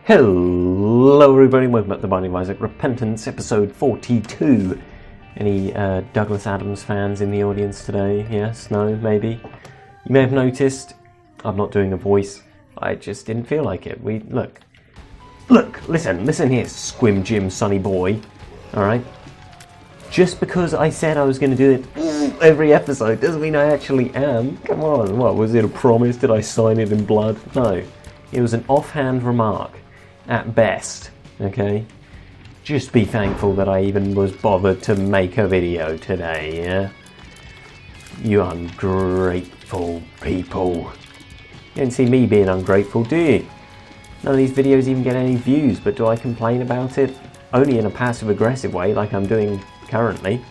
Hello everybody, welcome back to The Binding of Isaac Repentance, episode 42. Any Douglas Adams fans in the audience today? Yes? No? Maybe? You may have noticed, I'm not doing a voice. I just didn't feel like it. Look, listen here, Squim Jim Sonny Boy. Alright? Just because I said I was going to do it every episode doesn't mean I actually am. Come on, what, was it a promise? Did I sign it in blood? No. It was an offhand remark. At best, okay? Just be thankful that I even was bothered to make a video today, yeah? You ungrateful people. You don't see me being ungrateful, do you? None of these videos even get any views, but do I complain about it? Only in a passive-aggressive way, like I'm doing currently.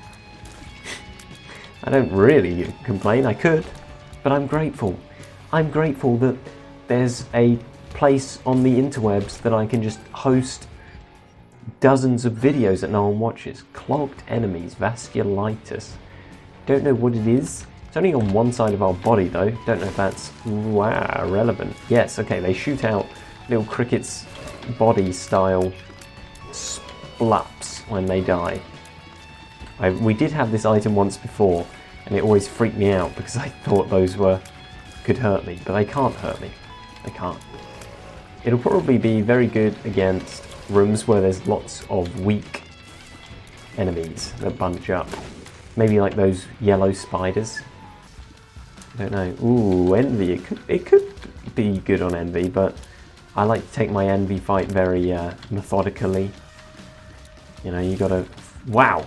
I don't really complain, I could, but I'm grateful. I'm grateful that there's a place on the interwebs that I can just host dozens of videos that no one watches. Clogged enemies, vasculitis. Don't know what it is. It's only on one side of our body though. Don't know if that's relevant. Yes, okay, they shoot out little crickets body style splups when they die. We did have this item once before and it always freaked me out because I thought those could hurt me, but they can't hurt me. They can't. It'll probably be very good against rooms where there's lots of weak enemies that bunch up. Maybe like those yellow spiders. I don't know. Ooh, Envy. It could be good on Envy, but I like to take my Envy fight very methodically. You know, you gotta... Wow!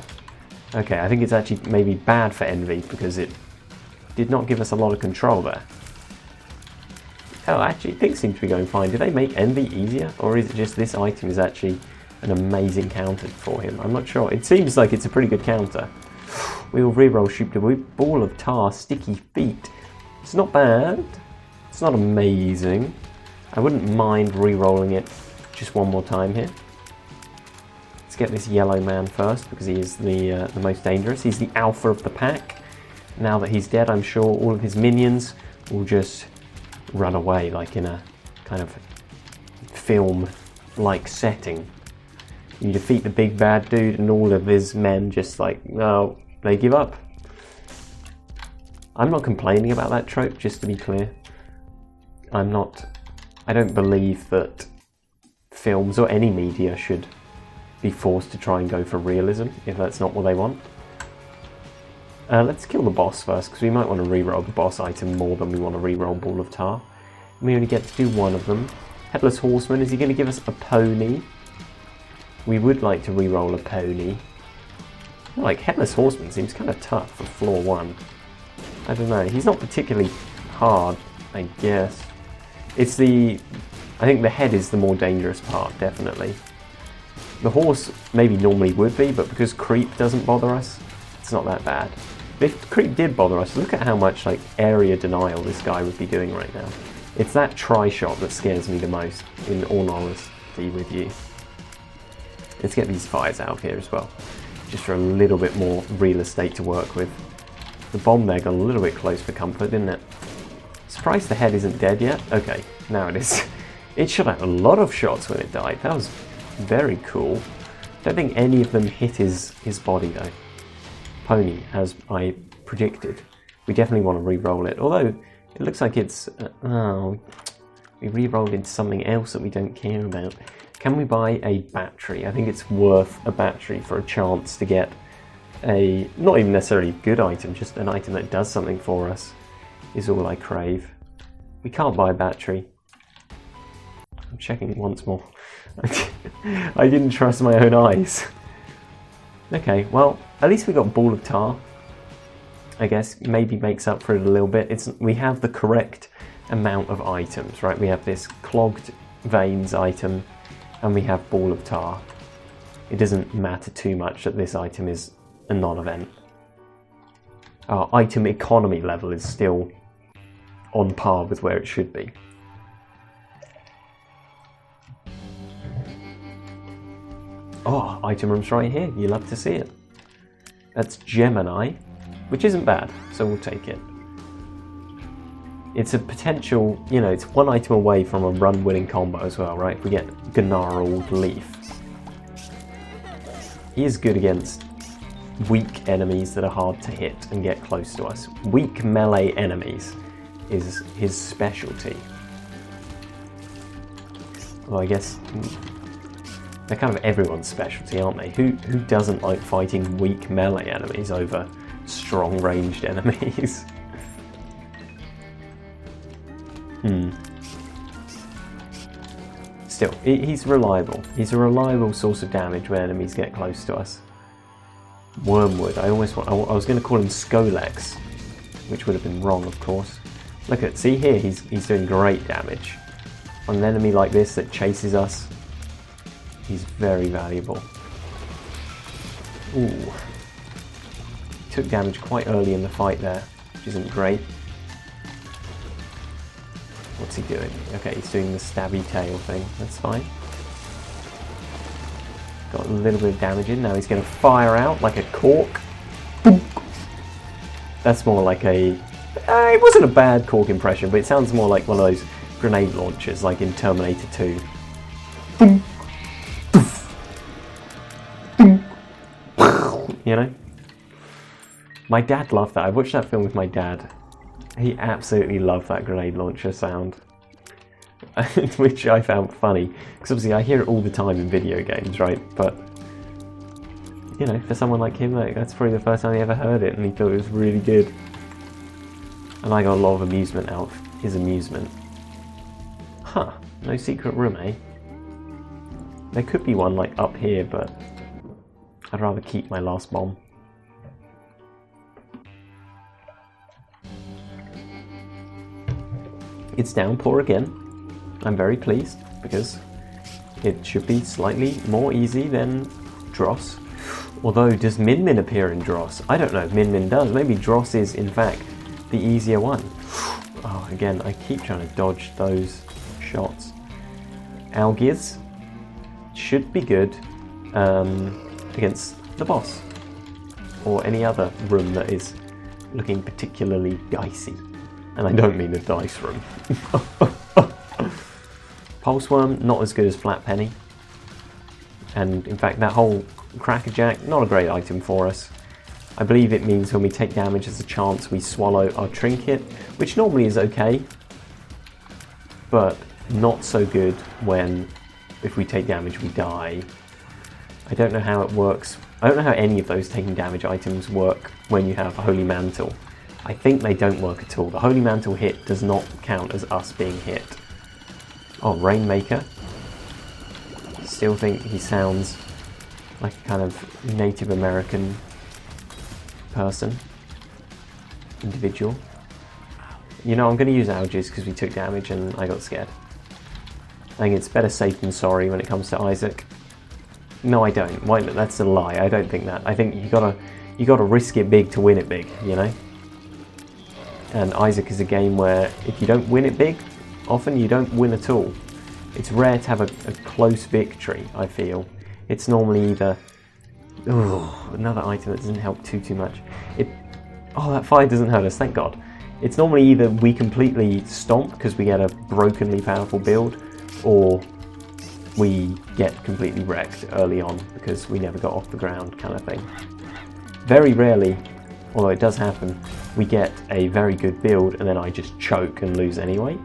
Okay, I think it's actually maybe bad for Envy because it did not give us a lot of control there. Oh, actually, things seem to be going fine. Do they make Envy easier? Or is it just this item is actually an amazing counter for him? I'm not sure. It seems like it's a pretty good counter. We will reroll Shoop to Whoop. Ball of Tar, Sticky Feet. It's not bad. It's not amazing. I wouldn't mind rerolling it just one more time here. Let's get this yellow man first because he is the most dangerous. He's the alpha of the pack. Now that he's dead, I'm sure all of his minions will just run away, like in a kind of film-like setting. You defeat the big bad dude and all of his men just like, no, they give up. I'm not complaining about that trope, just to be clear. I don't believe that films or any media should be forced to try and go for realism if that's not what they want. Let's kill the boss first, because we might want to reroll the boss item more than we want to reroll Ball of Tar. We only get to do one of them. Headless Horseman, is he going to give us a pony? We would like to reroll a pony. Like, Headless Horseman seems kind of tough for floor 1. I don't know, he's not particularly hard, I guess. I think the head is the more dangerous part, definitely. The horse maybe normally would be, but because creep doesn't bother us, it's not that bad. If creep did bother us, look at how much like area denial this guy would be doing right now. It's that tri-shot that scares me the most, in all honesty with you. Let's get these fires out here as well, just for a little bit more real estate to work with. The bomb there got a little bit close for comfort, didn't it? Surprised the head isn't dead yet? Okay, now it is. It shot out a lot of shots when it died. That was very cool. Don't think any of them hit his body though. Pony, as I predicted. We definitely want to re-roll it, although it looks like it's... we re-rolled into something else that we don't care about. Can we buy a battery? I think it's worth a battery for a chance to get a, not even necessarily good item, just an item that does something for us, is all I crave. We can't buy a battery. I'm checking it once more. I didn't trust my own eyes. Okay, well, at least we got Ball of Tar. I guess maybe makes up for it a little bit. We have the correct amount of items, right? We have this Clogged Veins item, and we have Ball of Tar. It doesn't matter too much that this item is a non-event. Our item economy level is still on par with where it should be. Oh, item room's right here. You love to see it. That's Gemini, which isn't bad, so we'll take it. It's a potential, you know, it's one item away from a run-winning combo as well, right? If we get Gnarled Leaf. He is good against weak enemies that are hard to hit and get close to us. Weak melee enemies is his specialty. Well, I guess they're kind of everyone's specialty, aren't they? Who doesn't like fighting weak melee enemies over strong ranged enemies? Still, he's reliable. He's a reliable source of damage when enemies get close to us. Wormwood. I was going to call him Skolex, which would have been wrong, of course. Look at, see here, he's doing great damage. On an enemy like this that chases us, he's very valuable. Ooh. He took damage quite early in the fight there, which isn't great. What's he doing? Okay, he's doing the stabby tail thing. That's fine. Got a little bit of damage in. Now he's going to fire out like a cork. Boom. That's more like a... it wasn't a bad cork impression, but it sounds more like one of those grenade launchers, like in Terminator 2. Boom. Boom. You know? My dad loved that. I watched that film with my dad. He absolutely loved that grenade launcher sound, which I found funny, because obviously I hear it all the time in video games, right? But, you know, for someone like him, like, that's probably the first time he ever heard it, and he thought it was really good. And I got a lot of amusement out of his amusement. Huh, no secret room, eh? There could be one, like, up here, but I'd rather keep my last bomb. It's downpour again. I'm very pleased because it should be slightly more easy than Dross. Although, does Min Min appear in Dross? I don't know if Min Min does. Maybe Dross is, in fact, the easier one. Oh, again, I keep trying to dodge those shots. Algiz should be good against the boss. Or any other room that is looking particularly dicey. And I don't mean the dice room. Pulse Worm, not as good as Flat Penny. And in fact, that whole Crackerjack, not a great item for us. I believe it means when we take damage, there's a chance we swallow our trinket, which normally is okay, but not so good when, if we take damage, we die. I don't know how it works. I don't know how any of those taking damage items work when you have Holy Mantle. I think they don't work at all. The Holy Mantle hit does not count as us being hit. Oh, Rainmaker. Still think he sounds like a kind of Native American person. Individual. You know, I'm going to use Algiz because we took damage and I got scared. I think it's better safe than sorry when it comes to Isaac. No, I don't. Why? That's a lie. I don't think that. I think you gotta risk it big to win it big, you know? And Isaac is a game where if you don't win it big, often you don't win at all. It's rare to have a close victory, I feel. It's normally either... Ooh, another item that doesn't help too much. Oh, that fire doesn't hurt us, thank God. It's normally either we completely stomp because we get a brokenly powerful build, or we get completely wrecked early on because we never got off the ground, kind of thing. Very rarely, although it does happen, we get a very good build and then I just choke and lose anyway.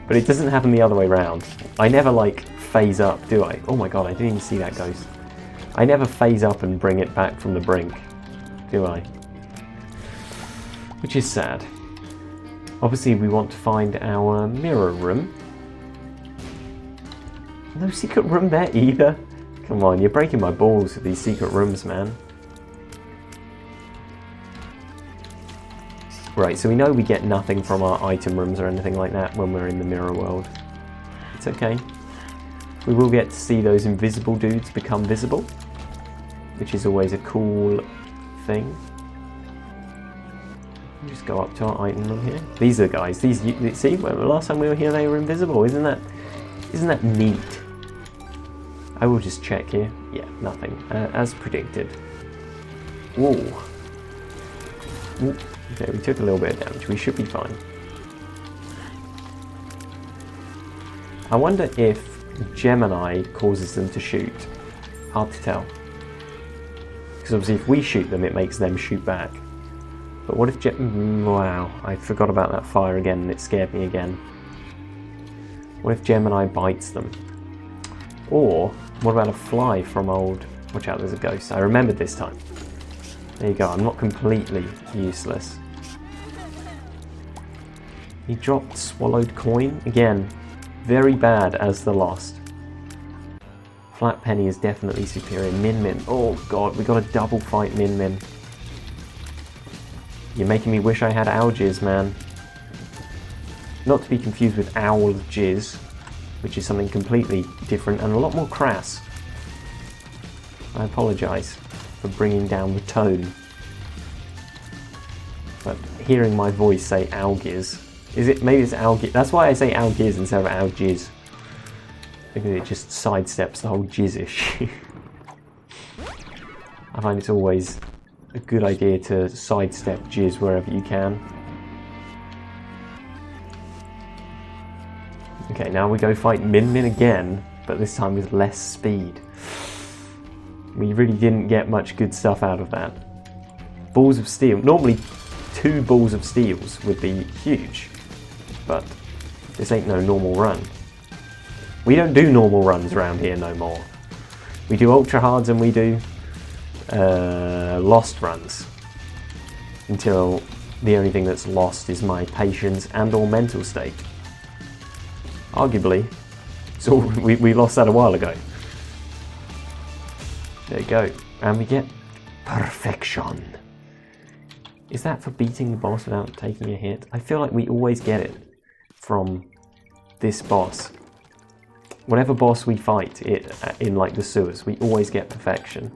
But it doesn't happen the other way around. I never like phase up, do I? Oh my god, I didn't even see that ghost. I never phase up and bring it back from the brink, do I? Which is sad. Obviously we want to find our mirror room. No secret room there either? Come on, you're breaking my balls with these secret rooms, man. Right, so we know we get nothing from our item rooms or anything like that when we're in the mirror world. It's okay. We will get to see those invisible dudes become visible, which is always a cool thing. Just go up to our item room here. These are the guys. These, see, last time we were here, they were invisible. Isn't that neat? I will just check here. Yeah, nothing. As predicted. Whoa. Ooh. Okay, we took a little bit of damage. We should be fine. I wonder if Gemini causes them to shoot. Hard to tell. Because obviously if we shoot them, it makes them shoot back. But what if wow, I forgot about that fire again and it scared me again. What if Gemini bites them? Or, what about a fly from old... Watch out, there's a ghost. I remembered this time. There you go, I'm not completely useless. He dropped swallowed coin. Again, very bad as the Lost. Flat Penny is definitely superior. Min Min. Oh god, we got a double fight Min Min. You're making me wish I had owl jizz, man. Not to be confused with owl jizz, which is something completely different and a lot more crass. I apologise for bringing down the tone. But hearing my voice say Algiz, maybe it's Algiz, that's why I say Algiz instead of Algiz. Because it just sidesteps the whole jizz issue. I find it's always a good idea to sidestep jizz wherever you can. Okay, now we go fight Min Min again, but this time with less speed. We really didn't get much good stuff out of that. Balls of steel. Normally 2 balls of steels would be huge, but this ain't no normal run. We don't do normal runs around here no more. We do ultra hards and we do lost runs. Until the only thing that's lost is my patience and or mental state. Arguably, so we lost that a while ago. There you go. And we get perfection. Is that for beating the boss without taking a hit? I feel like we always get it from this boss. Whatever boss we fight in like the sewers, we always get perfection.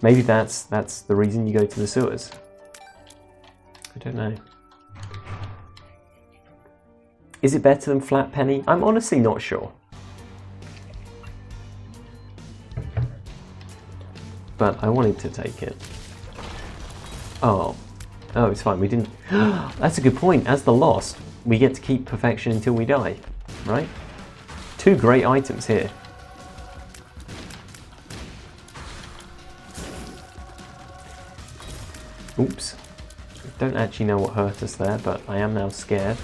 Maybe that's the reason you go to the sewers. I don't know. Is it better than Flat Penny? I'm honestly not sure. But I wanted to take it. Oh, it's fine. We didn't. That's a good point. As the Lost, we get to keep perfection until we die, right? 2 great items here. Oops. Don't actually know what hurt us there, but I am now scared.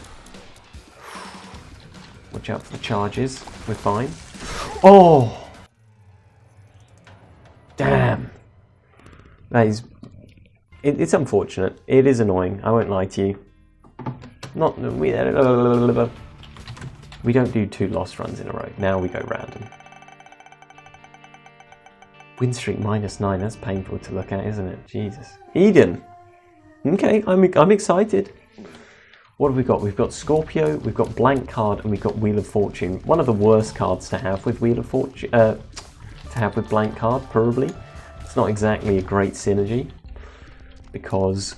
Watch out for the charges. We're fine. Oh! Damn. That is... It's unfortunate. It is annoying. I won't lie to you. We don't do 2 lost runs in a row. Now we go random. Win streak -9. That's painful to look at, isn't it? Jesus. Eden! Okay, I'm excited. What have we got? We've got Scorpio, we've got Blank Card, and we've got Wheel of Fortune. One of the worst cards to have with Wheel of Fortune, to have with Blank Card, probably. It's not exactly a great synergy, because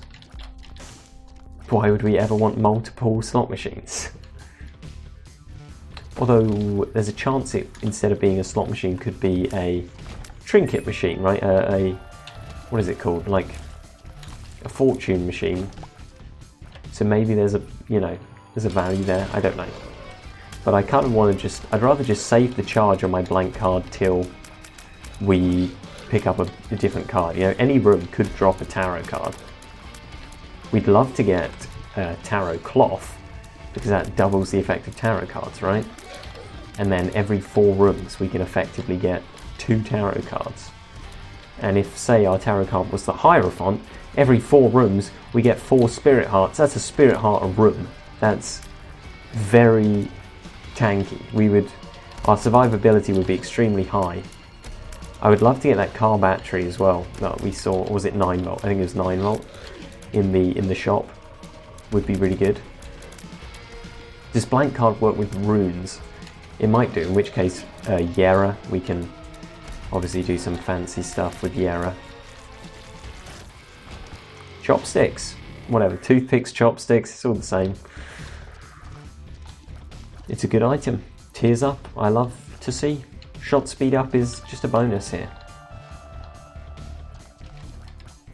why would we ever want multiple slot machines? Although there's a chance it, instead of being a slot machine, could be a trinket machine, right? What is it called? Like a fortune machine. So maybe there's a, there's a value there. I don't know. But I kind of want to I'd rather just save the charge on my blank card till we pick up a different card. Any room could drop a tarot card. We'd love to get tarot cloth, because that doubles the effect of tarot cards, right? And then every 4 rooms we can effectively get 2 tarot cards. And if, say, our tarot card was the Hierophant, every 4 rooms we get 4 spirit hearts. That's a spirit heart a room. That's very tanky. Our survivability would be extremely high. I would love to get that car battery as well that we saw. Or was it 9 volt? I think it was 9 volt in the shop. Would be really good. Does blank card work with runes? It might do, in which case Yera, we can obviously do some fancy stuff with Yera. Chopsticks, whatever, toothpicks, chopsticks, it's all the same. It's a good item. Tears up, I love to see. Shot speed up is just a bonus here.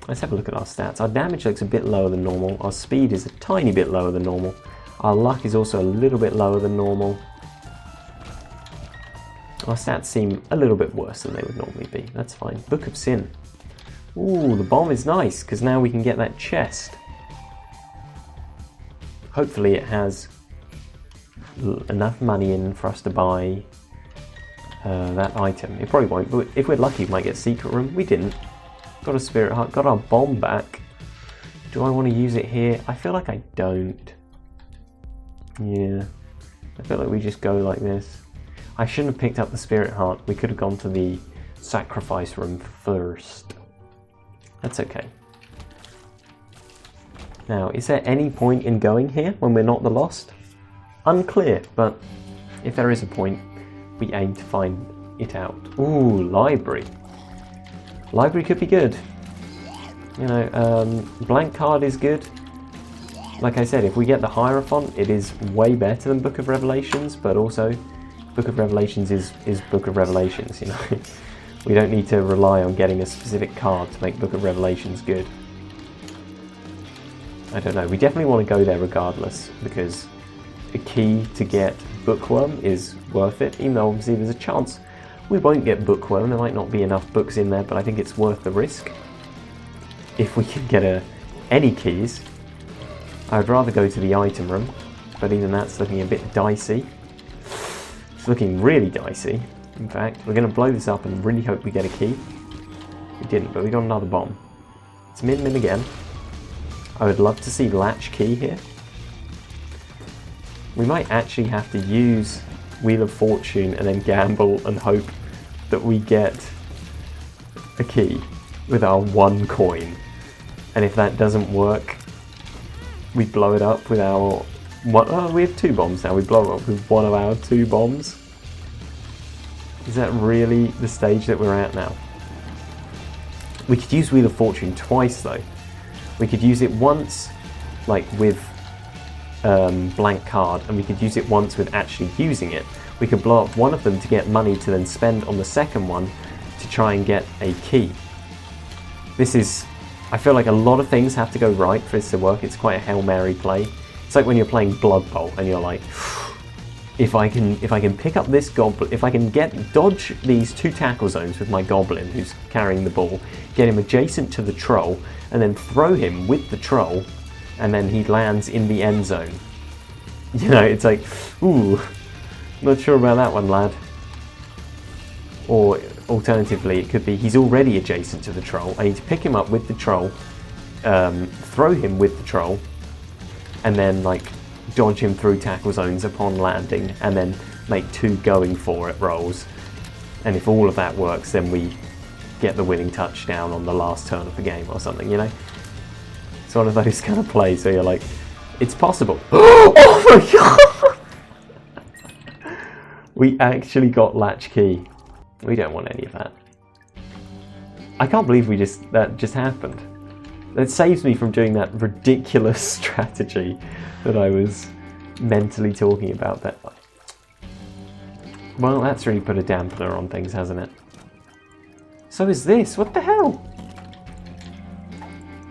Let's have a look at our stats. Our damage looks a bit lower than normal. Our speed is a tiny bit lower than normal. Our luck is also a little bit lower than normal. Our stats seem a little bit worse than they would normally be. That's fine. Book of Sin. Ooh, the bomb is nice, because now we can get that chest. Hopefully it has enough money in for us to buy that item. It probably won't, but if we're lucky we might get secret room. We didn't. Got a spirit heart, got our bomb back. Do I want to use it here? I feel like I don't. Yeah. I feel like we just go like this. I shouldn't have picked up the spirit heart. We could have gone to the sacrifice room first. That's okay. Now, is there any point in going here when we're not the Lost? Unclear, but if there is a point, we aim to find it out. Ooh, library. Library could be good. You know, blank card is good. Like I said, if we get the Hierophant, it is way better than Book of Revelations, but also Book of Revelations is Book of Revelations, you know. We don't need to rely on getting a specific card to make Book of Revelations good. I don't know, we definitely want to go there regardless, because a key to get Bookworm is worth it, even though obviously there's a chance we won't get Bookworm. There might not be enough books in there, but I think it's worth the risk. If we can get any keys, I'd rather go to the item room, but even that's looking a bit dicey. It's looking really dicey. In fact, we're going to blow this up and really hope we get a key. We didn't, but we got another bomb. It's min again. I would love to see latch key here. We might actually have to use Wheel of Fortune and then gamble and hope that we get a key with our 1 coin. And if that doesn't work, we blow it up with our... Oh, we have 2 bombs now. We blow it up with one of our 2 bombs. Is that really the stage that we're at now? We could use Wheel of Fortune twice though. We could use it once, like with blank card, and we could use it once with actually using it. We could blow up one of them to get money to then spend on the second one to try and get a key. This is... I feel like a lot of things have to go right for this to work. It's quite a Hail Mary play. It's like when you're playing Blood Bowl and you're like, if I can pick up this goblin, if I can dodge these 2 tackle zones with my goblin who's carrying the ball, get him adjacent to the troll, and then throw him with the troll, and then he lands in the end zone. You know, it's like, ooh, not sure about that one, lad. Or alternatively, it could be he's already adjacent to the troll. I need to pick him up with the troll, throw him with the troll, and then like dodge him through tackle zones upon landing, and then make 2 going for it rolls. And if all of that works, then we get the winning touchdown on the last turn of the game or something, you know? It's one of those kind of plays where you're like, it's possible. Oh my god! We actually got latch key. We don't want any of that. I can't believe that just happened. That saves me from doing that ridiculous strategy that I was mentally talking about. That. Well, that's really put a dampener on things, hasn't it? So is this. What the hell?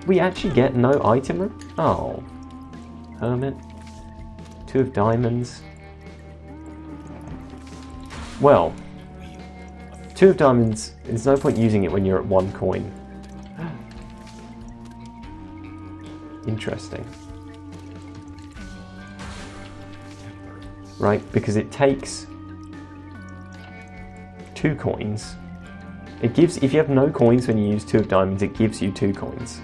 We actually get no item room? Oh. Hermit. 2 of diamonds. Well, 2 of diamonds, there's no point using it when you're at 1 coin. Interesting. Right, because it takes 2 coins. It gives, if you have no coins when you use 2 of diamonds, it gives you 2 coins.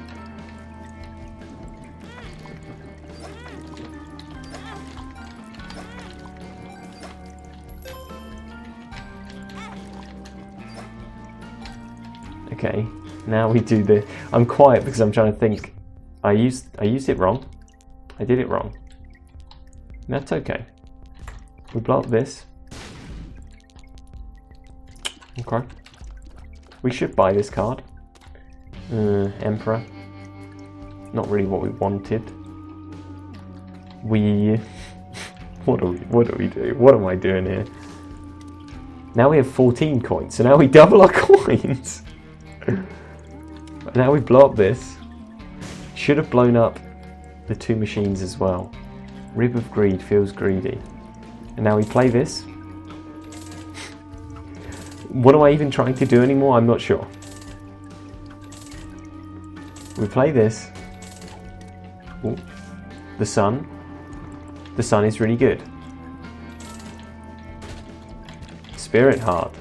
Okay, now we do the... I'm quiet because I'm trying to think. I used it wrong. I did it wrong. That's okay. We blow up this. Okay. We should buy this card. Emperor. Not really what we wanted. What do we do? What am I doing here? Now we have 14 coins, so now we double our coins. Now we blow up this. Should have blown up the 2 machines as well. Rib of Greed feels greedy. And now we play this. What am I even trying to do anymore? I'm not sure. We play this. Ooh. The sun. The sun is really good. Spirit heart.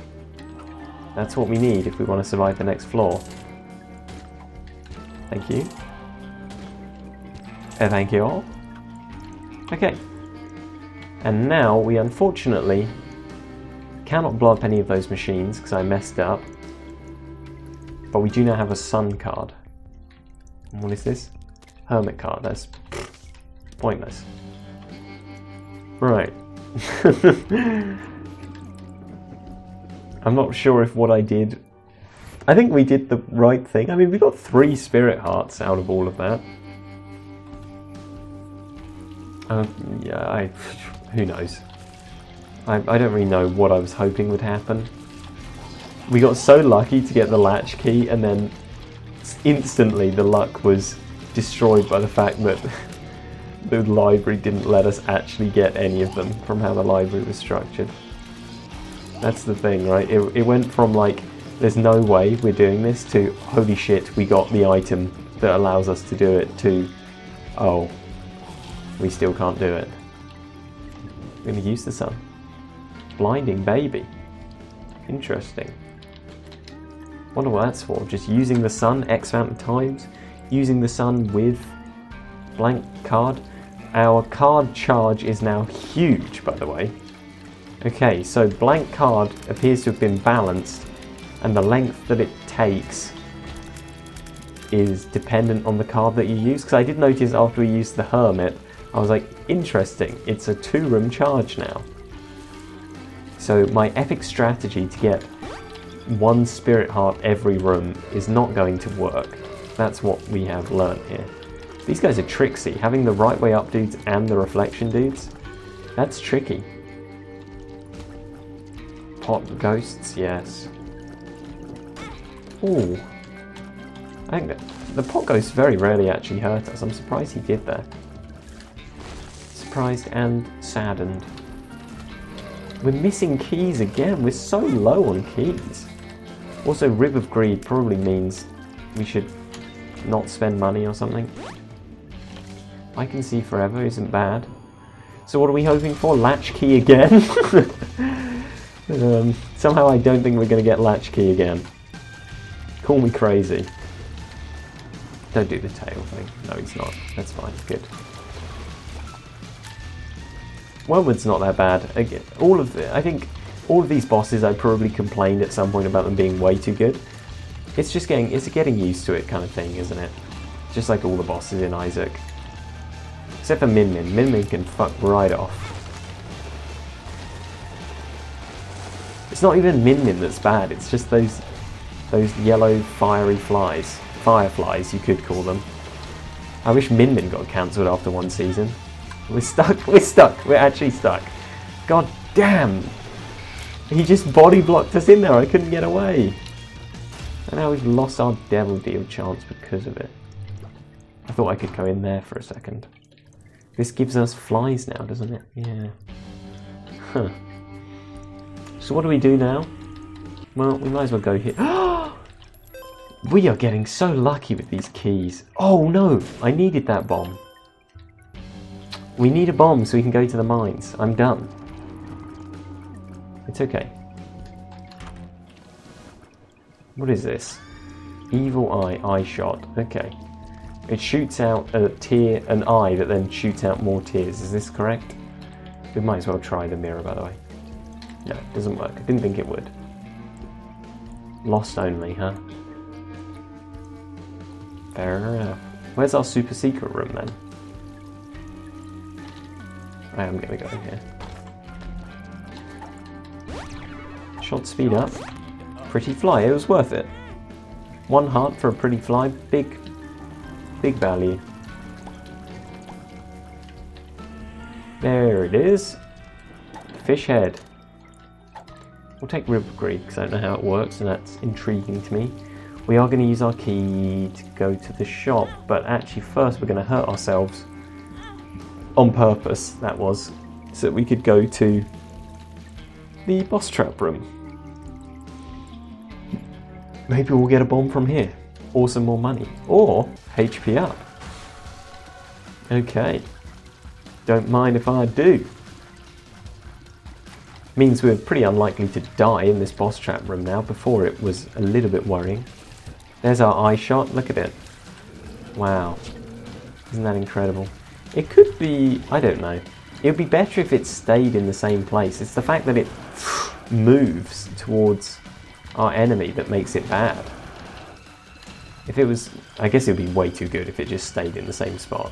That's what we need if we want to survive the next floor. Thank you. Thank you all. Okay. And now we unfortunately cannot blow up any of those machines because I messed up. But we do now have a sun card. And what is this? Hermit card. That's pointless. Right. I'm not sure if what I did... I think we did the right thing. I mean, we got 3 spirit hearts out of all of that. Yeah, who knows? I don't really know what I was hoping would happen. We got so lucky to get the latch key, and then instantly the luck was destroyed by the fact that the library didn't let us actually get any of them from how the library was structured. That's the thing, right? It went from like, there's no way we're doing this, to holy shit, we got the item that allows us to do it, to, oh, we still can't do it. We're going to use the sun. Blinding baby. Interesting. Wonder what that's for. Just using the sun X amount of times. Using the sun with blank card. Our card charge is now huge, by the way. Okay, so blank card appears to have been balanced, and the length that it takes is dependent on the card that you use. Because I did notice after we used the Hermit, I was like, interesting, it's a 2-room charge now. So my epic strategy to get 1 spirit heart every room is not going to work. That's what we have learnt here. These guys are tricksy. Having the right way up dudes and the reflection dudes, that's tricky. Pot ghosts, yes. Ooh. I think that the pot ghosts very rarely actually hurt us. I'm surprised he did that. Surprised and saddened. We're missing keys again. We're so low on keys. Also, Rib of Greed probably means we should not spend money or something. I can see forever isn't bad. So what are we hoping for? Latch key again? Somehow I don't think we're going to get latch key again. Call me crazy. Don't do the tail thing. No, it's not. That's fine. Good. Wormwood's not that bad. Again, I think all of these bosses I probably complained at some point about them being way too good. It's just getting used to it kind of thing, isn't it? Just like all the bosses in Isaac. Except for Min Min. Min Min can fuck right off. It's not even Min Min that's bad, it's just those yellow fiery flies. Fireflies, you could call them. I wish Min Min got cancelled after 1 season. We're stuck, we're actually stuck. God damn! He just body blocked us in there, I couldn't get away. And now we've lost our devil deal chance because of it. I thought I could go in there for a second. This gives us flies now, doesn't it? Yeah. Huh. So what do we do now? Well, we might as well go here. We are getting so lucky with these keys. Oh no! I needed that bomb. We need a bomb so we can go to the mines. I'm done. It's okay. What is this? Evil eye, eye shot. Okay. It shoots out a tear, an eye that then shoots out more tears. Is this correct? We might as well try the mirror, by the way. No, it doesn't work. I didn't think it would. Lost only, huh? Fair enough. Where's our super secret room then? I am going to go here. Shot speed up. Pretty fly, it was worth it. 1 heart for a pretty fly, big value. There it is. Fish head. We'll take Rib of Greed because I don't know how it works and that's intriguing to me. We are going to use our key to go to the shop, but actually first we're going to hurt ourselves. On purpose, that was, so that we could go to the boss trap room. Maybe we'll get a bomb from here. Or some more money. Or HP up. Okay. Don't mind if I do. Means we're pretty unlikely to die in this boss trap room now. Before it was a little bit worrying. There's our eye shot. Look at it. Wow. Isn't that incredible? It could be... I don't know. It would be better if it stayed in the same place. It's the fact that it moves towards our enemy that makes it bad. If it was... I guess it would be way too good if it just stayed in the same spot.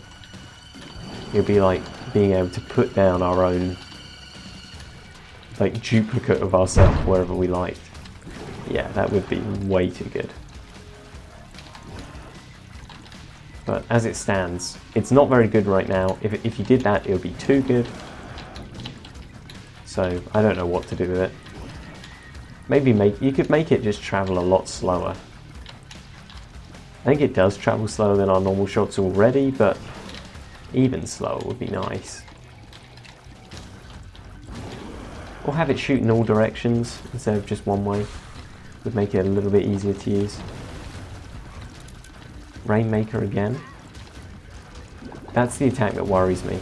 It would be like being able to put down our own like duplicate of ourselves wherever we liked. Yeah, that would be way too good. But as it stands, it's not very good right now. If you did that, it would be too good. So I don't know what to do with it. Maybe you could make it just travel a lot slower. I think it does travel slower than our normal shots already, but even slower would be nice. Or have it shoot in all directions instead of just one way. Would make it a little bit easier to use. Rainmaker again. That's the attack that worries me.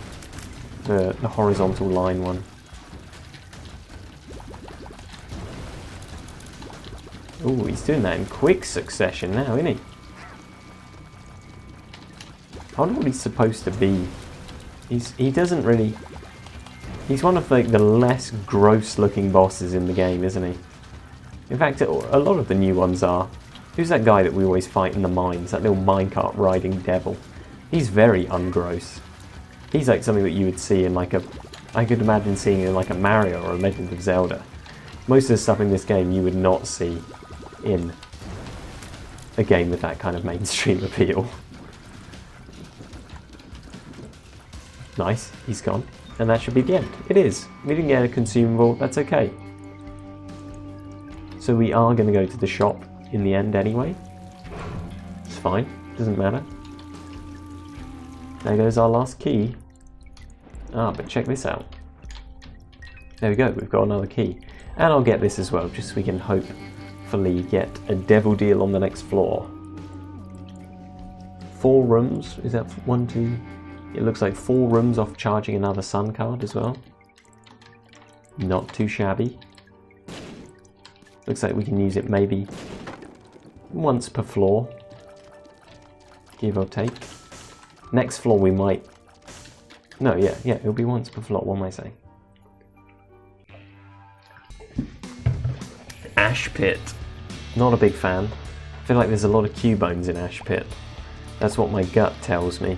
The horizontal line one. Ooh, he's doing that in quick succession now, isn't he? I wonder what he's supposed to be. He doesn't really... He's one of like the less gross looking bosses in the game, isn't he? In fact, a lot of the new ones are. Who's that guy that we always fight in the mines? That little minecart riding devil. He's very ungross. He's like something that you would see in like a... I could imagine seeing in like a Mario or a Legend of Zelda. Most of the stuff in this game you would not see in a game with that kind of mainstream appeal. Nice, he's gone. And that should be the end. It is. We didn't get a consumable, that's okay. So we are going to go to the shop in the end anyway. It's fine, doesn't matter. There goes our last key. Ah, but check this out. There we go, we've got another key. And I'll get this as well, just so we can hopefully get a devil deal on the next floor. 4 rooms, is that 1, 2... It looks like 4 rooms off charging another sun card as well. Not too shabby. Looks like we can use it maybe once per floor. Give or take. Next floor we might... No, yeah, it'll be once per floor, what am I saying? Ash Pit. Not a big fan. I feel like there's a lot of Cubones in Ash Pit. That's what my gut tells me.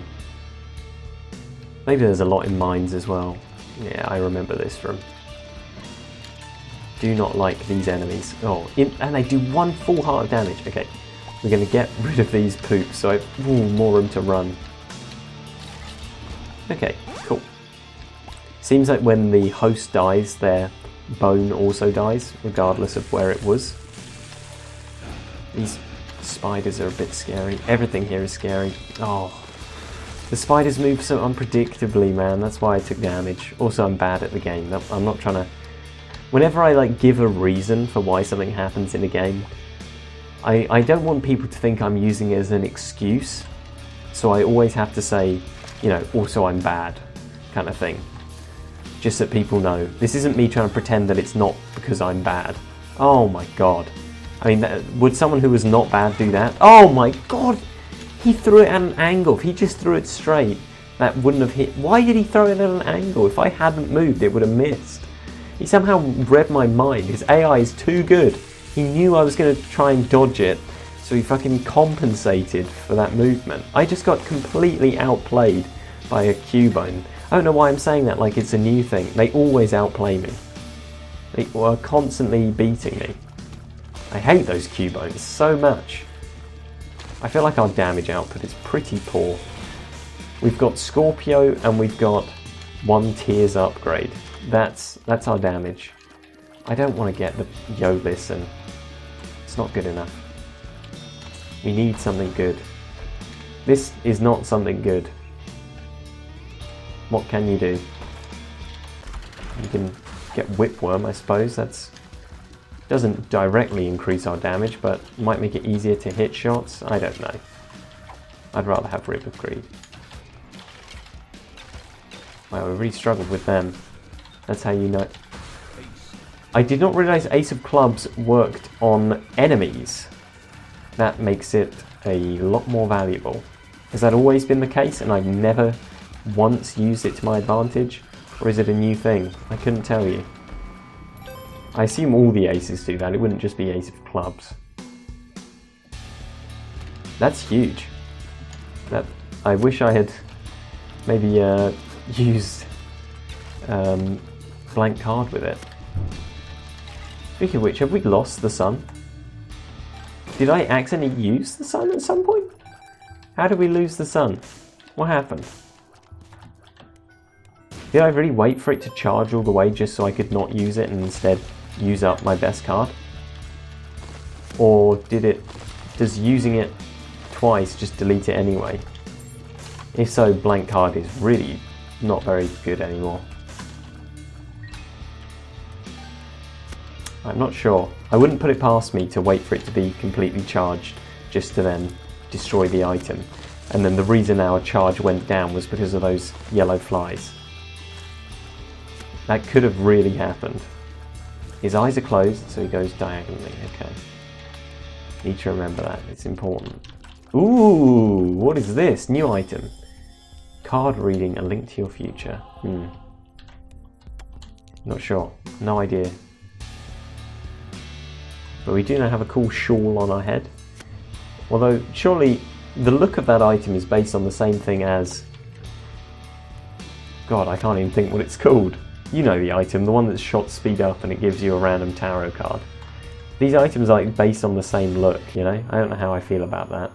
Maybe there's a lot in mines as well. Yeah, I remember this from... Do not like these enemies. Oh, and they do 1 full heart of damage. Okay, we're going to get rid of these poops, so I have more room to run. Okay, cool. Seems like when the host dies, their bone also dies, regardless of where it was. These spiders are a bit scary. Everything here is scary. Oh. The spiders move so unpredictably, man. That's why I took damage. Also, I'm bad at the game. I'm not trying to... Whenever I like give a reason for why something happens in a game, I don't want people to think I'm using it as an excuse. So I always have to say, you know, also I'm bad, kind of thing. Just so people know. This isn't me trying to pretend that it's not because I'm bad. Oh my god. I mean, would someone who was not bad do that? Oh my god! He threw it at an angle. If he just threw it straight, that wouldn't have hit. Why did he throw it at an angle? If I hadn't moved, it would have missed. He somehow read my mind. His AI is too good. He knew I was going to try and dodge it, so he fucking compensated for that movement. I just got completely outplayed by a Cubone. I don't know why I'm saying that like it's a new thing. They always outplay me. They were constantly beating me. I hate those Cubones so much. I feel like our damage output is pretty poor. We've got Scorpio and we've got 1 tiers upgrade. That's our damage. I don't want to get the Yolis and it's not good enough. We need something good. This is not something good. What can you do? You can get Whipworm, I suppose. That's Doesn't directly increase our damage, but might make it easier to hit shots. I don't know. I'd rather have Rip of Greed. Wow, we really struggled with them. That's how you know. I did not realise Ace of Clubs worked on enemies. That makes it a lot more valuable. Has that always been the case and I've never once used it to my advantage? Or is it a new thing? I couldn't tell you. I assume all the aces do that, it wouldn't just be Ace of Clubs. That's huge. I wish I had maybe used blank card with it. Speaking of which, have we lost the sun? Did I accidentally use the sun at some point? How did we lose the sun? What happened? Did I really wait for it to charge all the way just so I could not use it and instead use up my best card? Or does using it twice just delete it anyway? If so, blank card is really not very good anymore. I'm not sure. I wouldn't put it past me to wait for it to be completely charged just to then destroy the item. And then the reason our charge went down was because of those yellow flies. That could have really happened. His eyes are closed, so he goes diagonally. Okay. Need to remember that. It's important. Ooh, what is this? New item. Card reading, a link to your future. Not sure. No idea. But we do now have a cool shawl on our head. Although, surely the look of that item is based on the same thing as... God, I can't even think what it's called. You know the item, the one that's shot speed up and it gives you a random tarot card. These items are like based on the same look, you know? I don't know how I feel about that.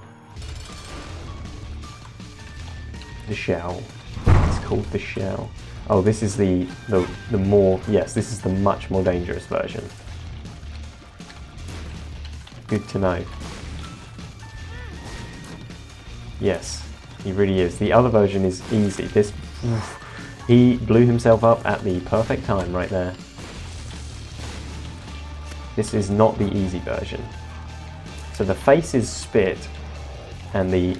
The shell. It's called the shell. Oh, this is the more... Yes, this is the much more dangerous version. Good to know. Yes, he really is. The other version is easy. This... He blew himself up at the perfect time right there. This is not the easy version. So the face is spit and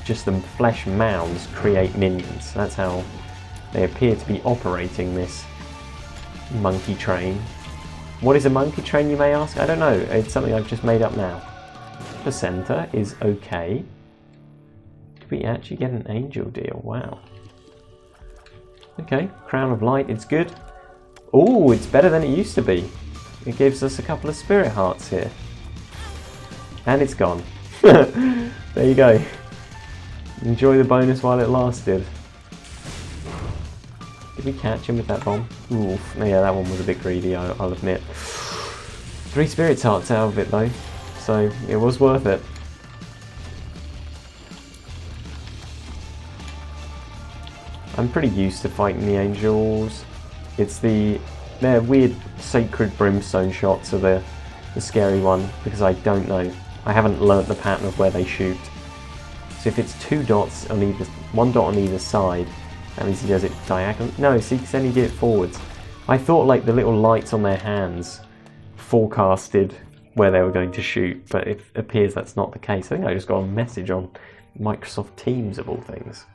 just the flesh mounds create minions. That's how they appear to be operating this monkey train. What is a monkey train, you may ask? I don't know. It's something I've just made up now. Placenta is okay. Did we actually get an angel deal? Wow. Okay, Crown of Light, it's good. Oh, it's better than it used to be. It gives us a couple of spirit hearts here. And it's gone. There you go. Enjoy the bonus while it lasted. Did we catch him with that bomb? Oof, yeah, that one was a bit greedy, I'll admit. 3 spirit hearts out of it though, so it was worth it. I'm pretty used to fighting the angels. It's their weird sacred brimstone shots are the scary one, because I don't know. I haven't learnt the pattern of where they shoot. So if it's 2 dots on either, 1 dot on either side, that means he does it diagonally. No, see, because then he did it forwards. I thought like the little lights on their hands forecasted where they were going to shoot, but it appears that's not the case. I think I just got a message on Microsoft Teams of all things.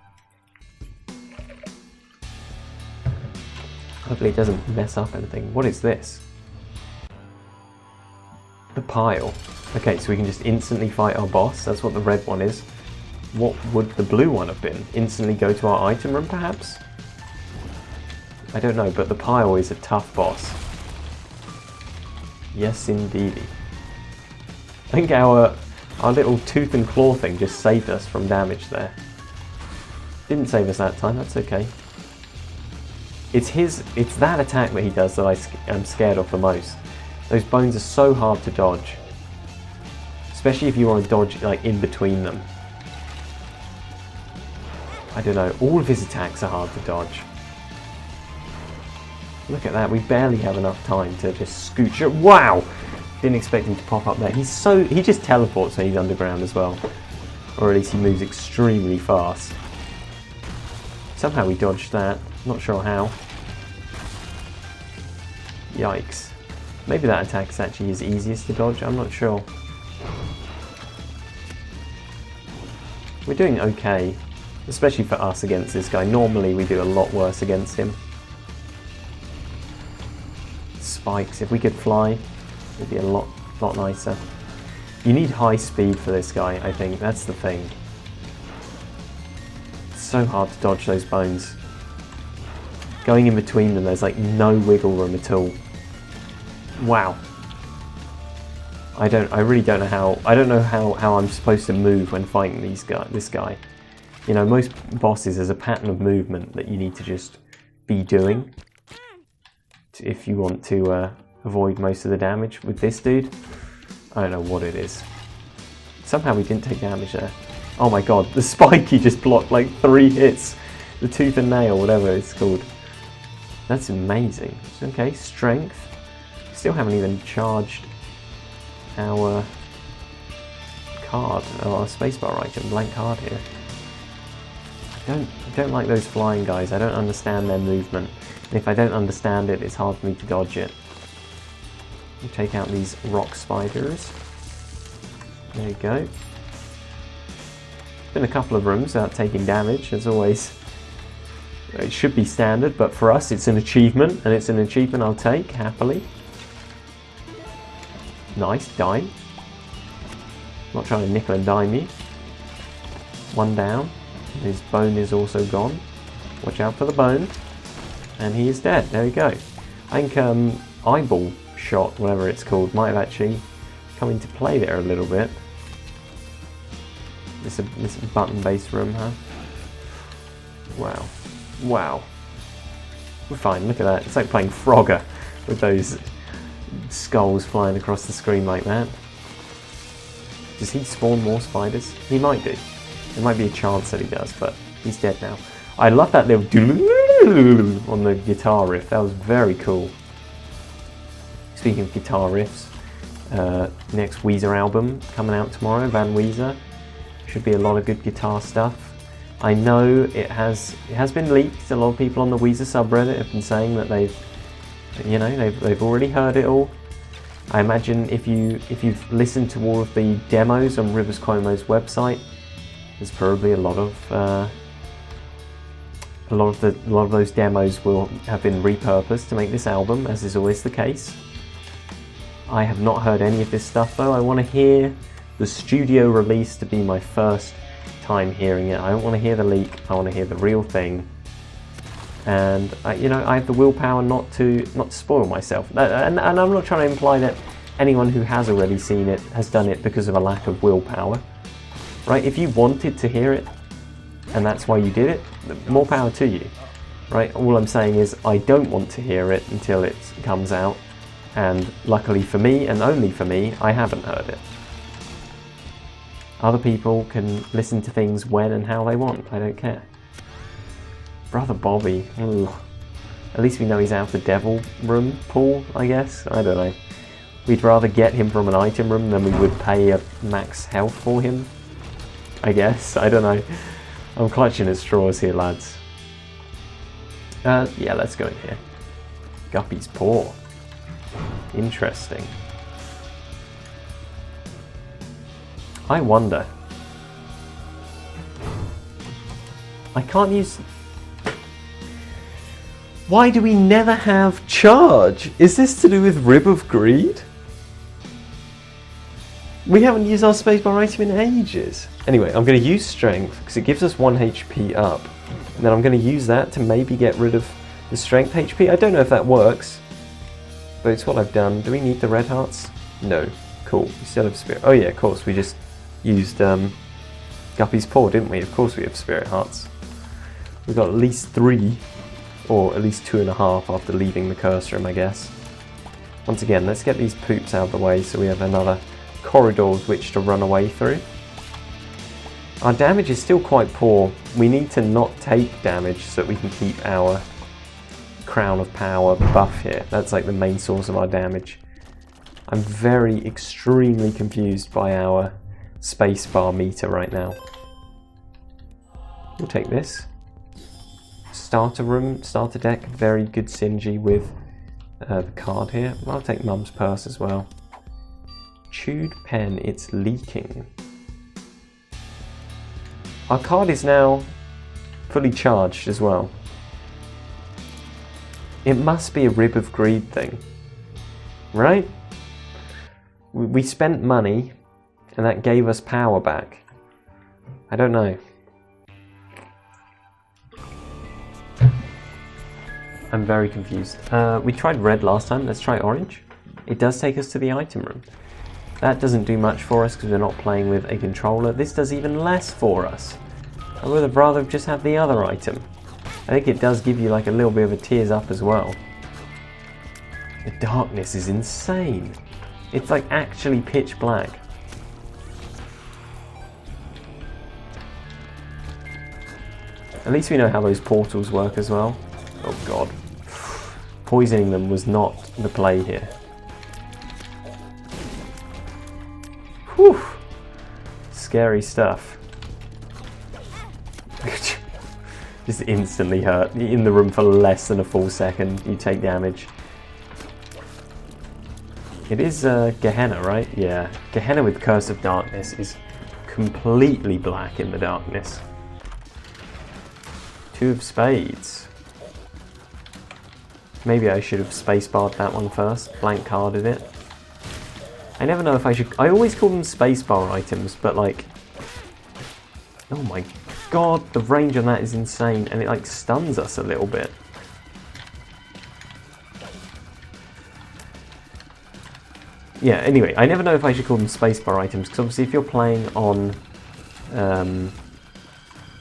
Hopefully it doesn't mess up anything. What is this? The pile. Okay, so we can just instantly fight our boss. That's what the red one is. What would the blue one have been? Instantly go to our item room, perhaps? I don't know, but the pile is a tough boss. Yes, indeed. I think our little tooth and claw thing just saved us from damage there. Didn't save us that time, that's okay. It's that attack that he does that I'm scared of the most. Those bones are so hard to dodge. Especially if you want to dodge like in between them. I don't know, all of his attacks are hard to dodge. Look at that, we barely have enough time to just scooch it. Wow! Didn't expect him to pop up there. He just teleports when he's underground as well. Or at least he moves extremely fast. Somehow we dodged that. Not sure how. Yikes. Maybe that attack is actually his easiest to dodge, I'm not sure. We're doing okay, especially for us against this guy. Normally we do a lot worse against him. Spikes, if we could fly, it'd be a lot nicer. You need high speed for this guy, I think, that's the thing. It's so hard to dodge those bones. Going in between them, there's like no wiggle room at all. Wow. I really don't know how I'm supposed to move when fighting this guy. You know, most bosses, there's a pattern of movement that you need to just be doing if you want to avoid most of the damage. With this dude, I don't know what it is. Somehow we didn't take damage there. Oh my god, the spiky just blocked like 3 hits. The tooth and nail, whatever it's called. That's amazing. Okay, strength. Still haven't even charged our card, our spacebar item, blank card here. I don't like those flying guys. I don't understand their movement. And if I don't understand it, it's hard for me to dodge it. We'll take out these rock spiders. There you go. Been a couple of rooms without taking damage, as always. It should be standard, but for us it's an achievement, and it's an achievement I'll take, happily. Nice, dime. Not trying to nickel and dime you. One down. His bone is also gone. Watch out for the bone. And he is dead. There we go. I think eyeball shot, whatever it's called, might have actually come into play there a little bit. This button-based room, huh? Wow. Wow. We're fine, look at that. It's like playing Frogger with those skulls flying across the screen like that. Does he spawn more spiders? He might do. There might be a chance that he does, but he's dead now. I love that little on the guitar riff. That was very cool. Speaking of guitar riffs, next Weezer album coming out tomorrow, Van Weezer. Should be a lot of good guitar stuff. I know it has been leaked. A lot of people on the Weezer subreddit have been saying that they've already heard it all. I imagine if you've listened to all of the demos on Rivers Cuomo's website, there's probably a lot of those demos will have been repurposed to make this album, as is always the case. I have not heard any of this stuff though. I want to hear the studio release to be my first time hearing it. I don't want to hear the leak. I want to hear the real thing. And I have the willpower not to spoil myself. And I'm not trying to imply that anyone who has already seen it has done it because of a lack of willpower. Right? If you wanted to hear it, and that's why you did it, more power to you. Right? All I'm saying is I don't want to hear it until it comes out. And luckily for me, and only for me, I haven't heard it. Other people can listen to things when and how they want. I don't care. Brother Bobby. Ugh. At least we know he's out of the devil room pool, I guess. I don't know. We'd rather get him from an item room than we would pay a max health for him. I guess. I don't know. I'm clutching at straws here, lads. Yeah, let's go in here. Guppy's paw. Interesting. I wonder. I can't use... Why do we never have charge? Is this to do with Rib of Greed? We haven't used our spacebar item in ages. Anyway, I'm going to use strength because it gives us 1 HP up. And then I'm going to use that to maybe get rid of the strength HP. I don't know if that works, but it's what I've done. Do we need the red hearts? No. Cool. We still have spirit. Oh yeah, of course. We just used Guppy's paw, didn't we? Of course we have spirit hearts. We've got at least 3, or at least 2.5 after leaving the curse room, I guess. Once again, let's get these poops out of the way so we have another corridor with which to run away through. Our damage is still quite poor. We need to not take damage so that we can keep our Crown of Power buff here. That's like the main source of our damage. I'm very extremely confused by our spacebar meter right now. We'll take this. Starter room, starter deck, very good synergy with the card here. I'll take Mum's purse as well. Chewed pen, it's leaking. Our card is now fully charged as well. It must be a Rib of Greed thing, right? We spent money and that gave us power back. I don't know. I'm very confused. We tried red last time, let's try orange. It does take us to the item room. That doesn't do much for us because we're not playing with a controller. This does even less for us. I would have rather just had the other item. I think it does give you like a little bit of a tears up as well. The darkness is insane. It's like actually pitch black. At least we know how those portals work as well. Oh god. Poisoning them was not the play here. Whew. Scary stuff. Just instantly hurt. You're in the room for less than a full second, you take damage. It is Gehenna, right? Yeah. Gehenna with Curse of Darkness is completely black in the darkness. Two of Spades. Maybe I should have spacebarred that one first, blank carded it. I never know if I should... I always call them spacebar items, but like... Oh my god, the range on that is insane, and it like stuns us a little bit. Yeah, anyway, I never know if I should call them spacebar items, because obviously if you're playing on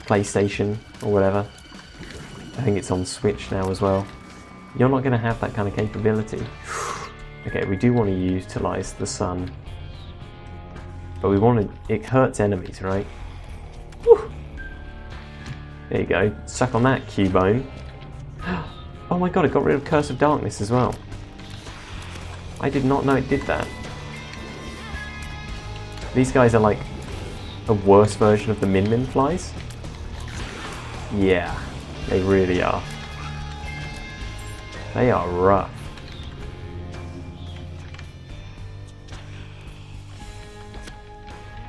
PlayStation or whatever, I think it's on Switch now as well, you're not going to have that kind of capability. Okay, we do want to utilise the sun, but we want to... It hurts enemies, right? Whew. There you go. Suck on that, Cubone. Oh my god, it got rid of Curse of Darkness as well. I did not know it did that. These guys are like a worse version of the Min Min flies. Yeah, they really are. They are rough.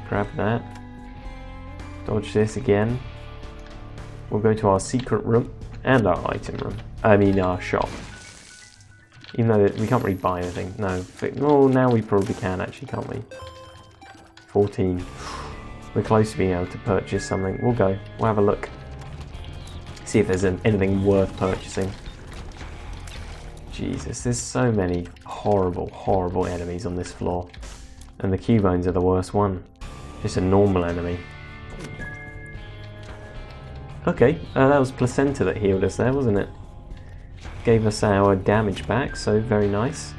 Grab that. Dodge this again. We'll go to our secret room and our item room. I mean our shop. Even though we can't really buy anything. No. Well, now we probably can actually, can't we? 14. We're close to being able to purchase something. We'll go. We'll have a look. See if there's anything worth purchasing. Jesus, there's so many horrible, horrible enemies on this floor. And the Cubones are the worst one. Just a normal enemy. Okay, that was Placenta that healed us there, wasn't it? Gave us our damage back, so very nice.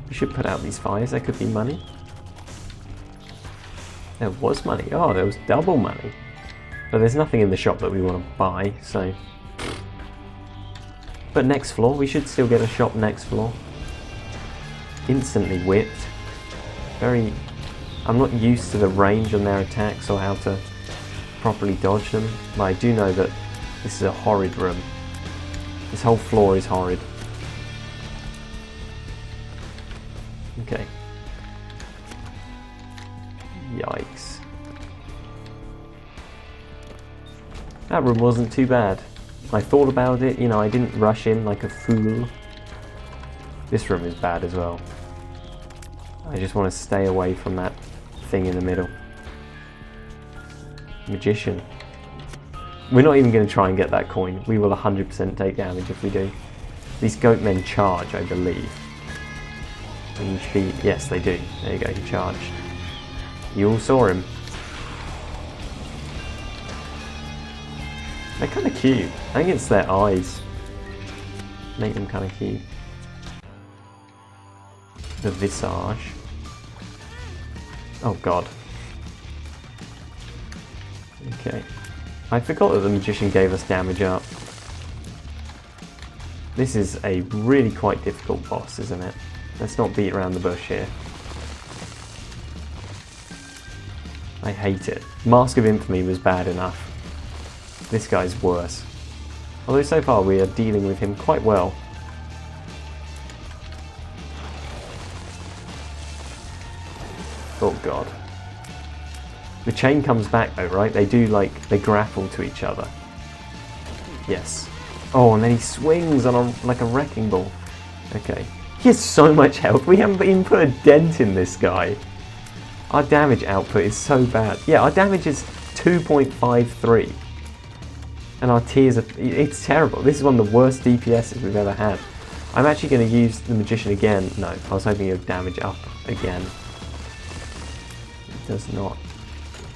We should put out these fires, there could be money. There was money, oh there was double money. But there's nothing in the shop that we want to buy, so... But next floor, we should still get a shop next floor. Instantly whipped. Very... I'm not used to the range on their attacks or how to properly dodge them, but I do know that this is a horrid room. This whole floor is horrid. Okay. Yikes. That room wasn't too bad. I thought about it, you know, I didn't rush in like a fool. This room is bad as well. I just want to stay away from that thing in the middle. Magician. We're not even going to try and get that coin. We will 100% take damage if we do. These goat men charge, I believe. Yes, they do. There you go, he charged. You all saw him. They're kind of cute. I think it's their eyes. Make them kind of cute. The visage. Oh god. Okay. I forgot that the magician gave us damage up. This is a really quite difficult boss, isn't it? Let's not beat around the bush here. I hate it. Mask of Infamy was bad enough. This guy's worse. Although so far we are dealing with him quite well. Oh god. The chain comes back though, right? They do they grapple to each other. Yes. Oh, and then he swings on like a wrecking ball. Okay. He has so much health. We haven't even put a dent in this guy. Our damage output is so bad. Yeah, our damage is 2.53. And our tiers are... It's terrible. This is one of the worst DPSs we've ever had. I'm actually going to use the Magician again. No, I was hoping it would damage up again. It does not.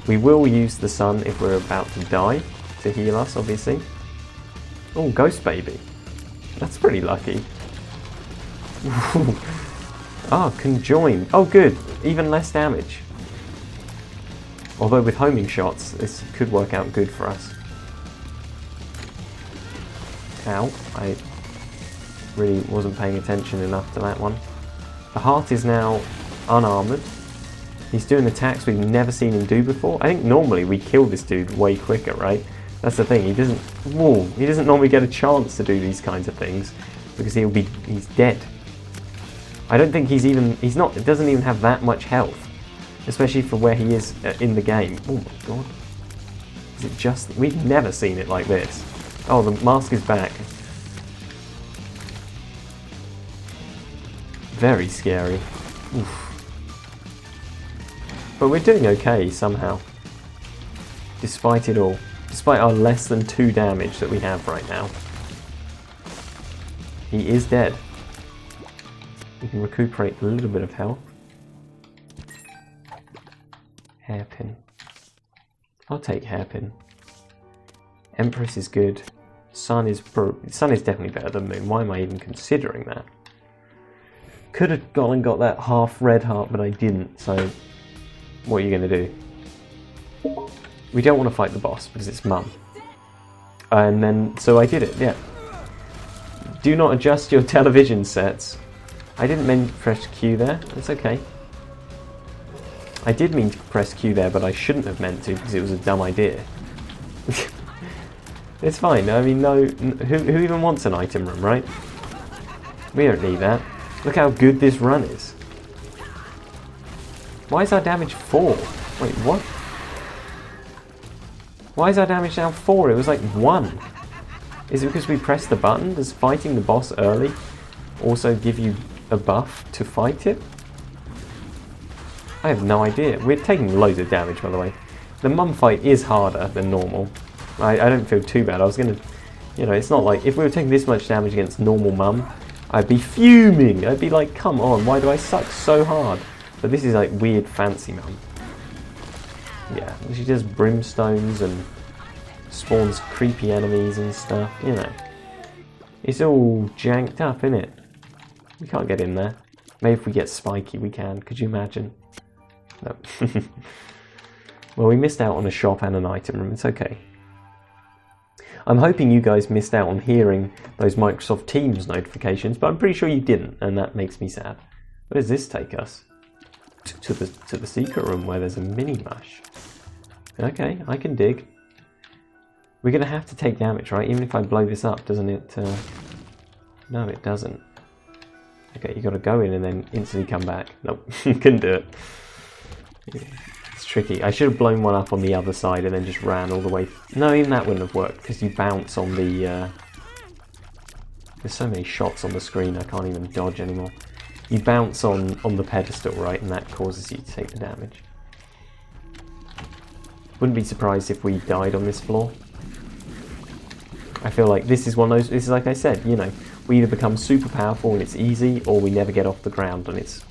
We will use the sun if we're about to die to heal us, obviously. Oh, Ghost Baby. That's pretty lucky. Ah, conjoined. Oh, good. Even less damage. Although with homing shots, this could work out good for us. Ow. I really wasn't paying attention enough to that one. The heart is now unarmoured. He's doing attacks we've never seen him do before. I think normally we kill this dude way quicker, right? That's the thing. He doesn't. Whoa, he doesn't normally get a chance to do these kinds of things because he's dead. I don't think he's even. He's not. It doesn't even have that much health, especially for where he is in the game. Oh my god! Is it just? We've never seen it like this. Oh, the mask is back. Very scary. Oof. But we're doing okay somehow, despite it all. Despite our less than 2 damage that we have right now. He is dead. We can recuperate a little bit of health. Hairpin. I'll take hairpin. Empress is good. Sun is definitely better than Moon. Why am I even considering that? Could have gone and got that half red heart, but I didn't, so what are you going to do? We don't want to fight the boss because it's Mum. And then, so I did it, yeah. Do not adjust your television sets. I didn't mean to press Q there, it's okay. I did mean to press Q there, but I shouldn't have meant to because it was a dumb idea. It's fine, I mean, no, who even wants an item room, right? We don't need that. Look how good this run is. Why is our damage 4? Wait, what? Why is our damage now 4? It was like 1. Is it because we pressed the button? Does fighting the boss early also give you a buff to fight it? I have no idea. We're taking loads of damage, by the way. The Mum fight is harder than normal. I don't feel too bad. I was going to... You know, it's not like... If we were taking this much damage against normal Mum, I'd be fuming. I'd be like, come on, why do I suck so hard? But this is like weird fancy Mum. Yeah, she does brimstones and spawns creepy enemies and stuff, you know. It's all janked up, innit? We can't get in there. Maybe if we get spiky we can, could you imagine? No. Well, we missed out on a shop and an item room, it's okay. I'm hoping you guys missed out on hearing those Microsoft Teams notifications, but I'm pretty sure you didn't, and that makes me sad. Where does this take us? To the secret room where there's a mini mush. Okay, I can dig. We're going to have to take damage, right? Even if I blow this up, doesn't it? No, it doesn't. Okay, you got to go in and then instantly come back. Nope, couldn't do it. It's tricky. I should have blown one up on the other side and then just ran all the way. No, even that wouldn't have worked because you bounce on the... There's so many shots on the screen I can't even dodge anymore. You bounce on the pedestal, right, and that causes you to take the damage. Wouldn't be surprised if we died on this floor. I feel like this is one of those, this is like I said, you know, we either become super powerful and it's easy, or we never get off the ground and it's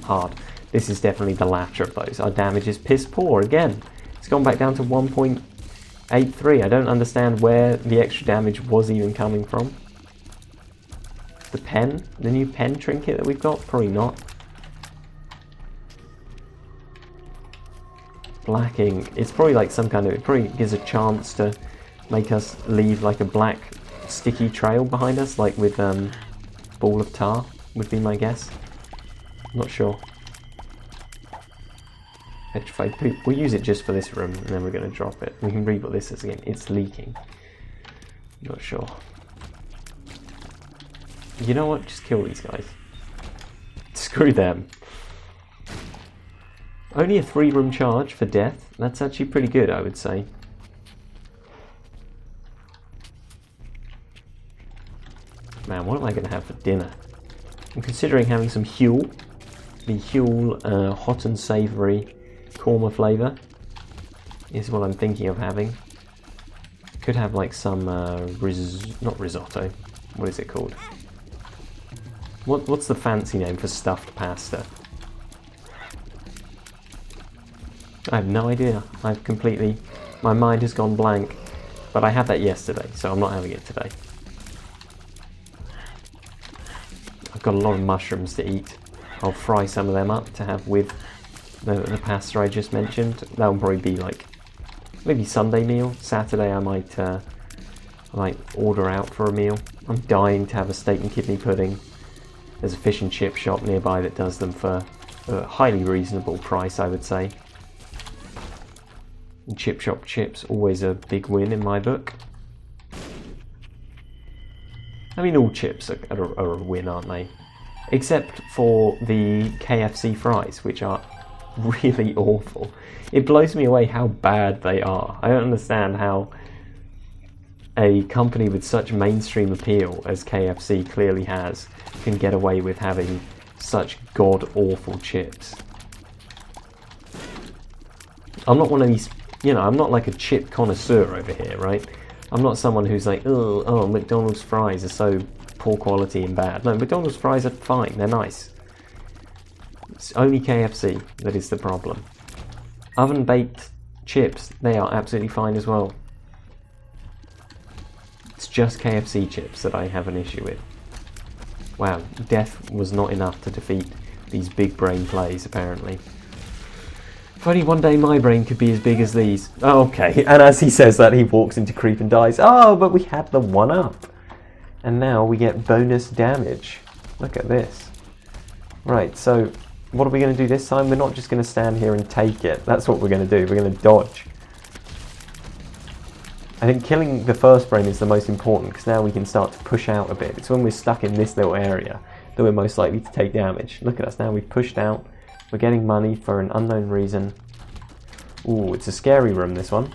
hard. This is definitely the latter of those. Our damage is piss poor again. It's gone back down to 1.83. I don't understand where the extra damage was even coming from. The pen? The new pen trinket that we've got? Probably not. Black ink. It's probably like some kind of... It probably gives a chance to make us leave like a black sticky trail behind us, like with Ball of Tar, would be my guess. I'm not sure. Petrified poop. We'll use it just for this room, and then we're going to drop it. We can read what this is again. It's leaking. Not sure. You know what? Just kill these guys. Screw them. Only a 3-room charge for death. That's actually pretty good, I would say. Man, what am I going to have for dinner? I'm considering having some Huel. The Huel hot and savoury korma flavour is what I'm thinking of having. Could have like some, not risotto. What is it called? What's the fancy name for stuffed pasta? I have no idea. I've completely... My mind has gone blank. But I had that yesterday, so I'm not having it today. I've got a lot of mushrooms to eat. I'll fry some of them up to have with the pasta I just mentioned. That will probably be like maybe Sunday meal. Saturday I might order out for a meal. I'm dying to have a steak and kidney pudding. There's a fish and chip shop nearby that does them for a highly reasonable price, I would say. And chip shop chips, always a big win in my book. I mean, all chips are a win, aren't they? Except for the KFC fries, which are really awful. It blows me away how bad they are. I don't understand how a company with such mainstream appeal as KFC clearly has can get away with having such god-awful chips. I'm not one of these, you know, I'm not like a chip connoisseur over here, right? I'm not someone who's like, oh, McDonald's fries are so poor quality and bad. No, McDonald's fries are fine, they're nice. It's only KFC that is the problem. Oven-baked chips, they are absolutely fine as well. It's just KFC chips that I have an issue with. Wow, death was not enough to defeat these big brain plays, apparently. If only one day my brain could be as big as these. Oh, okay, and as he says that, he walks into creep and dies. Oh, but we had the 1-up. And now we get bonus damage. Look at this. Right, so what are we going to do this time? We're not just going to stand here and take it. That's what we're going to do. We're going to dodge. I think killing the first brain is the most important, because now we can start to push out a bit. It's when we're stuck in this little area that we're most likely to take damage. Look at us now, we've pushed out. We're getting money for an unknown reason. Ooh, it's a scary room, this one.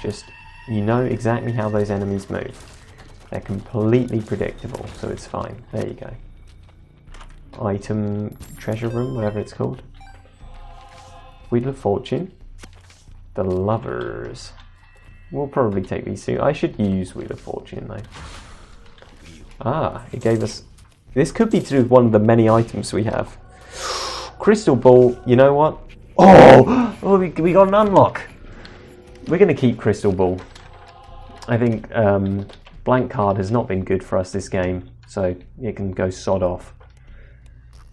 Just, you know exactly how those enemies move. They're completely predictable, so it's fine. There you go. Item, treasure room, whatever it's called. Wheel of Fortune. The Lovers. We'll probably take these two. I should use Wheel of Fortune, though. Ah, it gave us... This could be to do with one of the many items we have. Crystal Ball, you know what? Oh, we got an unlock. We're going to keep Crystal Ball. I think blank card has not been good for us this game, so it can go sod off.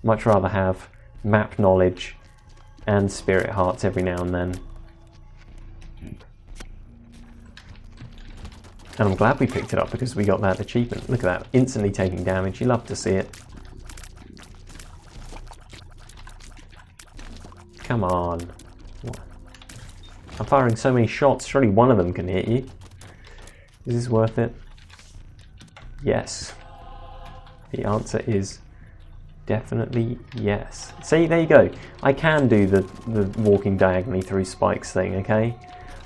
Much rather have map knowledge and spirit hearts every now and then. And I'm glad we picked it up because we got that achievement. Look at that, instantly taking damage. You love to see it. Come on. What? I'm firing so many shots, surely one of them can hit you. Is this worth it? Yes. The answer is definitely yes. See, there you go. I can do the walking diagonally through spikes thing, okay?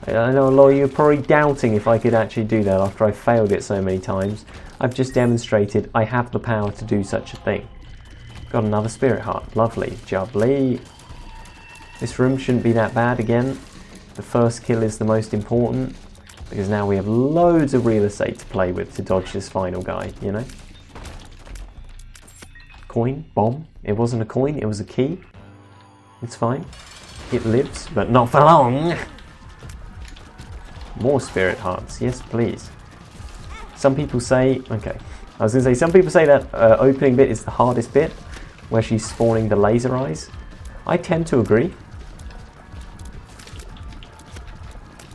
I know a lot of you are probably doubting if I could actually do that after I failed it so many times. I've just demonstrated I have the power to do such a thing. Got another spirit heart. Lovely. Jubbly. This room shouldn't be that bad again. The first kill is the most important, because now we have loads of real estate to play with to dodge this final guy, you know? Coin? Bomb? It wasn't a coin, it was a key. It's fine. It lives, but not for long. More spirit hearts, yes please. Some people say, okay, I was going to say, some people say that opening bit is the hardest bit, where she's spawning the laser eyes. I tend to agree.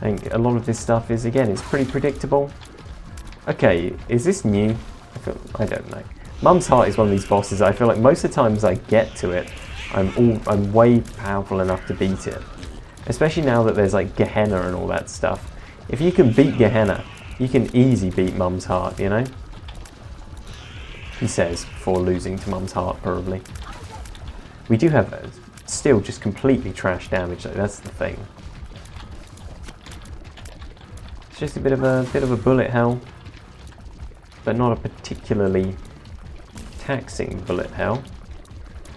I think a lot of this stuff is, again, it's pretty predictable. Okay, is this new? I don't know. Mum's Heart is one of these bosses I feel like most of the times I get to it, I'm way powerful enough to beat it. Especially now that there's like Gehenna and all that stuff. If you can beat Gehenna, you can easy beat Mum's Heart, you know? He says, before losing to Mum's Heart, probably. We do have still just completely trash damage, though, that's the thing. It's just a bit of a bullet hell, but not a particularly taxing bullet hell.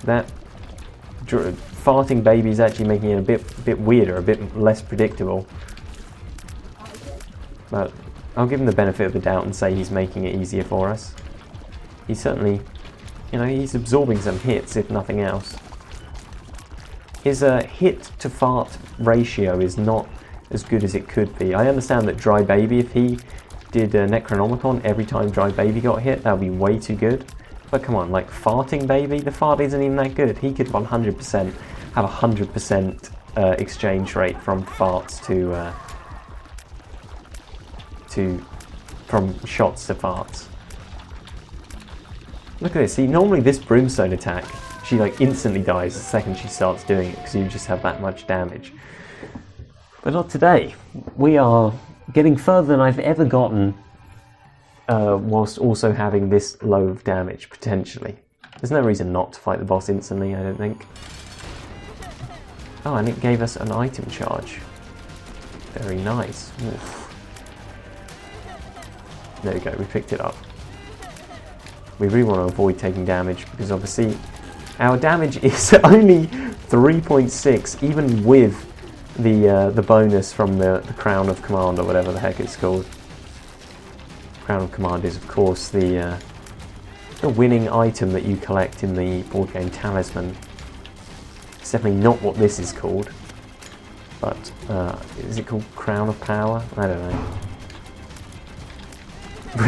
That farting baby is actually making it a bit weirder, a bit less predictable. But I'll give him the benefit of the doubt and say he's making it easier for us. He's certainly, you know, he's absorbing some hits, if nothing else. His hit to fart ratio is not as good as it could be. I understand that Dry Baby, if he did Necronomicon every time Dry Baby got hit, that would be way too good. But come on, like Farting Baby, the fart isn't even that good. He could 100% have 100% exchange rate from farts from shots to farts. Look at this. See, normally this Brimstone attack, she like instantly dies the second she starts doing it because you just have that much damage. But not today. We are getting further than I've ever gotten whilst also having this low of damage, potentially. There's no reason not to fight the boss instantly, I don't think. Oh, and it gave us an item charge. Very nice. Oof. There we go, we picked it up. We really want to avoid taking damage because obviously our damage is only 3.6, even with the bonus from the Crown of Command or whatever the heck it's called. Crown of Command is of course the winning item that you collect in the board game Talisman. It's definitely not what this is called, but is it called Crown of Power? I don't know.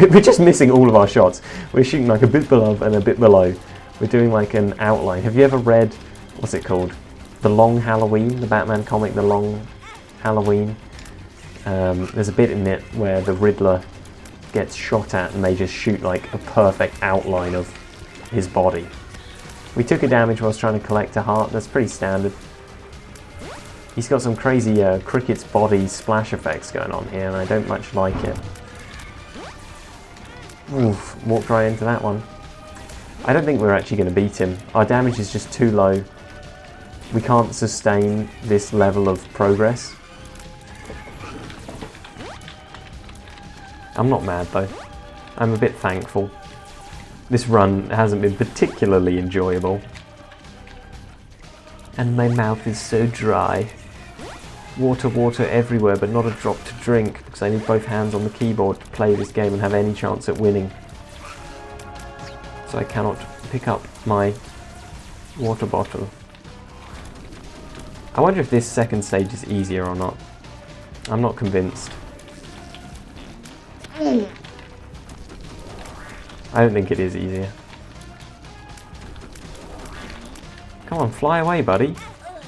We're just missing all of our shots. We're shooting like a bit above and a bit below. We're doing like an outline. Have you ever read, what's it called? The Long Halloween, the Batman comic, The Long Halloween. There's a bit in it where the Riddler gets shot at and they just shoot like a perfect outline of his body. We took a damage whilst trying to collect a heart. That's pretty standard. He's got some crazy cricket's body splash effects going on here and I don't much like it. Oof, walked right into that one. I don't think we're actually going to beat him. Our damage is just too low. We can't sustain this level of progress. I'm not mad though. I'm a bit thankful. This run hasn't been particularly enjoyable. And my mouth is so dry. Water, water everywhere, but not a drop to drink, because I need both hands on the keyboard to play this game and have any chance at winning. So I cannot pick up my water bottle. I wonder if this second stage is easier or not. I'm not convinced. I don't think it is easier. Come on, fly away, buddy.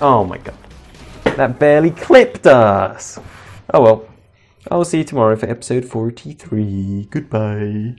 Oh my god. That barely clipped us! Oh well. I'll see you tomorrow for episode 43. Goodbye.